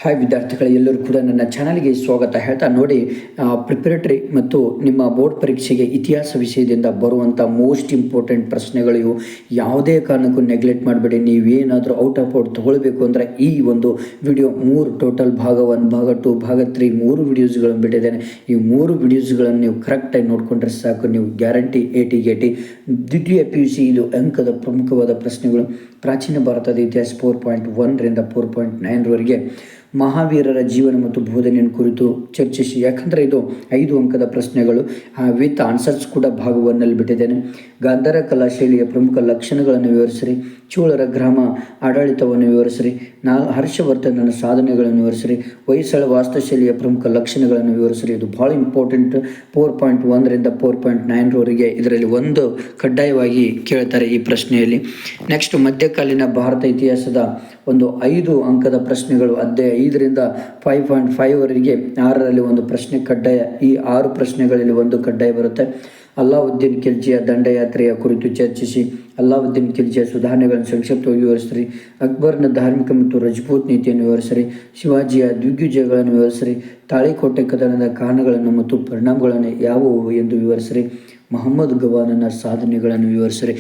Hi ವಿದ್ಯಾರ್ಥಿಗಳು, ಎಲ್ಲರೂ ಕೂಡ ನನ್ನ ಚಾನಲ್ಗೆ ಸ್ವಾಗತ ಹೇಳ್ತಾ ನೋಡಿ. ಪ್ರಿಪರೇಟರಿ ಮತ್ತು ನಿಮ್ಮ ಬೋರ್ಡ್ ಪರೀಕ್ಷೆಗೆ ಇತಿಹಾಸ ವಿಷಯದಿಂದ ಬರುವಂಥ ಮೋಸ್ಟ್ ಇಂಪಾರ್ಟೆಂಟ್ ಪ್ರಶ್ನೆಗಳು ಇವು. ಯಾವುದೇ ಕಾರಣಕ್ಕೂ ನೆಗ್ಲೆಕ್ಟ್ ಮಾಡಬೇಡಿ. ನೀವೇನಾದರೂ ಔಟ್ ಆಫ್ ಔಟ್ ತೊಗೊಳ್ಬೇಕು ಅಂದರೆ ಈ ಒಂದು ವಿಡಿಯೋ 3 ಟೋಟಲ್ ಭಾಗ 1, ಭಾಗ 2, ಭಾಗ 3 3 ವಿಡಿಯೋಸ್ಗಳನ್ನು ಬಿಟ್ಟಿದ್ದೇನೆ. ಈ 3 ವಿಡಿಯೋಸ್ಗಳನ್ನು ನೀವು ಕರೆಕ್ಟಾಗಿ ನೋಡಿಕೊಂಡ್ರೆ ಸಾಕು, ನೀವು ಗ್ಯಾರಂಟಿ 80 ದ್ವಿತೀಯ PUC ಇದು ಅಂಕದ ಪ್ರಮುಖವಾದ ಪ್ರಶ್ನೆಗಳು. ಪ್ರಾಚೀನ ಭಾರತದ ಇತಿಹಾಸ 4.1ರಿಂದ 4.9ರವರೆಗೆ ಮಹಾವೀರರ ಜೀವನ ಮತ್ತು ಬೋಧನೆಯನ್ನು ಕುರಿತು ಚರ್ಚಿಸಿ. ಯಾಕಂದರೆ ಇದು 5 ಅಂಕದ ಪ್ರಶ್ನೆಗಳು ವಿತ್ ಆನ್ಸರ್ಸ್ ಕೂಡ ಭಾಗ 1ನಲ್ಲಿ ಬಿಟ್ಟಿದ್ದೇನೆ. ಗಾಂಧಾರ ಕಲಾಶೈಲಿಯ ಪ್ರಮುಖ ಲಕ್ಷಣಗಳನ್ನು ವಿವರಿಸಿರಿ. ಚೋಳರ ಗ್ರಾಮ ಆಡಳಿತವನ್ನು ವಿವರಿಸಿರಿ. ಹರ್ಷವರ್ಧನನ ಸಾಧನೆಗಳನ್ನು ವಿವರಿಸಿರಿ. ಹೊಯ್ಸಳ ವಾಸ್ತುಶೈಲಿಯ ಪ್ರಮುಖ ಲಕ್ಷಣಗಳನ್ನು ವಿವರಿಸಿರಿ. ಇದು ಭಾಳ ಇಂಪಾರ್ಟೆಂಟ್. 4.1ರಿಂದ 4.9ರವರೆಗೆ ಇದರಲ್ಲಿ ಒಂದು ಕಡ್ಡಾಯವಾಗಿ ಕೇಳ್ತಾರೆ ಈ ಪ್ರಶ್ನೆಯಲ್ಲಿ. ನೆಕ್ಸ್ಟ್, ಮಧ್ಯಕಾಲೀನ ಭಾರತ ಇತಿಹಾಸದ ಒಂದು 5 ಅಂಕದ ಪ್ರಶ್ನೆಗಳು. ಅಧ್ಯಾಯ 5ರಿಂದ 5.5ವರೆಗೆ 6ರಲ್ಲಿ ಒಂದು ಪ್ರಶ್ನೆ ಕಡ್ಡಾಯ. ಈ 6 ಪ್ರಶ್ನೆಗಳಲ್ಲಿ ಒಂದು ಕಡ್ಡಾಯ ಬರುತ್ತೆ. ಅಲ್ಲಾವುದ್ದೀನ್ ಖಿಲ್ಜಿಯ ದಂಡಯಾತ್ರೆಯ ಕುರಿತು ಚರ್ಚಿಸಿ. ಅಲ್ಲಾವುದ್ದೀನ್ ಖಿಲ್ಜಿಯ ಸುಧಾರಣೆಗಳನ್ನು ಸಂಕ್ಷಿಪ್ತವಾಗಿ ವಿವರಿಸಿರಿ. ಅಕ್ಬರ್ನ ಧಾರ್ಮಿಕ ಮತ್ತು ರಜಪೂತ್ ನೀತಿಯನ್ನು ವಿವರಿಸಿರಿ. ಶಿವಾಜಿಯ ದಿಗ್ವಿಜಯಗಳನ್ನು ವಿವರಿಸಿರಿ. ತಾಳಿಕೋಟೆ ಕದನದ ಕಾರಣಗಳನ್ನು ಮತ್ತು ಪರಿಣಾಮಗಳನ್ನು ಯಾವುವು ಎಂದು ವಿವರಿಸಿರಿ. ಮೊಹಮ್ಮದ್ ಗವಾನನ ಸಾಧನೆಗಳನ್ನು ವಿವರಿಸಿರಿ.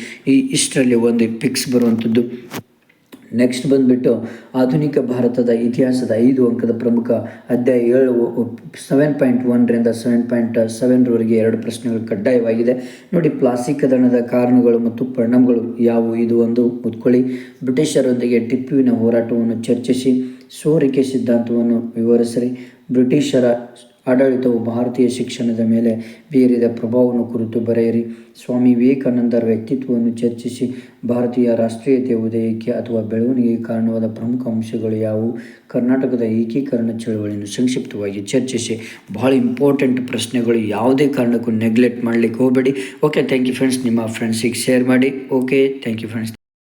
ಇಷ್ಟರಲ್ಲಿ ಒಂದು ಪಿಕ್ಸ್ ಬರುವಂಥದ್ದು. ನೆಕ್ಸ್ಟ್ ಬಂದುಬಿಟ್ಟು ಆಧುನಿಕ ಭಾರತದ ಇತಿಹಾಸದ 5 ಅಂಕದ ಪ್ರಮುಖ ಅಧ್ಯಾಯ 7.1ರಿಂದ 7.7ರವರೆಗೆ 2 ಪ್ರಶ್ನೆಗಳು ಕಡ್ಡಾಯವಾಗಿದೆ. ನೋಡಿ, ಪ್ಲಾಸಿ ಕದನದ ಕಾರಣಗಳು ಮತ್ತು ಪರಿಣಾಮಗಳು ಯಾವುವು, ಇದು ಒಂದು ಓದ್ಕೊಳ್ಳಿ. ಬ್ರಿಟಿಷರೊಂದಿಗೆ ಟಿಪ್ಪುವಿನ ಹೋರಾಟವನ್ನು ಚರ್ಚಿಸಿ. ಸೋರಿಕೆ ಸಿದ್ಧಾಂತವನ್ನು ವಿವರಿಸಿರಿ. ಬ್ರಿಟಿಷರ ಆಡಳಿತವು ಭಾರತೀಯ ಶಿಕ್ಷಣದ ಮೇಲೆ ಬೀರಿದ ಪ್ರಭಾವವನ್ನು ಕುರಿತು ಬರೆಯಿರಿ. ಸ್ವಾಮಿ ವಿವೇಕಾನಂದರ ವ್ಯಕ್ತಿತ್ವವನ್ನು ಚರ್ಚಿಸಿ. ಭಾರತೀಯ ರಾಷ್ಟ್ರೀಯತೆಯ ಉದಯಕ್ಕೆ ಅಥವಾ ಬೆಳವಣಿಗೆಗೆ ಕಾರಣವಾದ ಪ್ರಮುಖ ಅಂಶಗಳು ಯಾವುವು. ಕರ್ನಾಟಕದ ಏಕೀಕರಣ ಚಳವಳಿಯನ್ನು ಸಂಕ್ಷಿಪ್ತವಾಗಿ ಚರ್ಚಿಸಿ. ಭಾಳ ಇಂಪಾರ್ಟೆಂಟ್ ಪ್ರಶ್ನೆಗಳು, ಯಾವುದೇ ಕಾರಣಕ್ಕೂ ನೆಗ್ಲೆಕ್ಟ್ ಮಾಡಲಿಕ್ಕೆ ಹೋಗಬೇಡಿ. Okay, thank you friends. ನಿಮ್ಮ ಫ್ರೆಂಡ್ಸಿಗೆ ಶೇರ್ ಮಾಡಿ. Okay, thank you friends.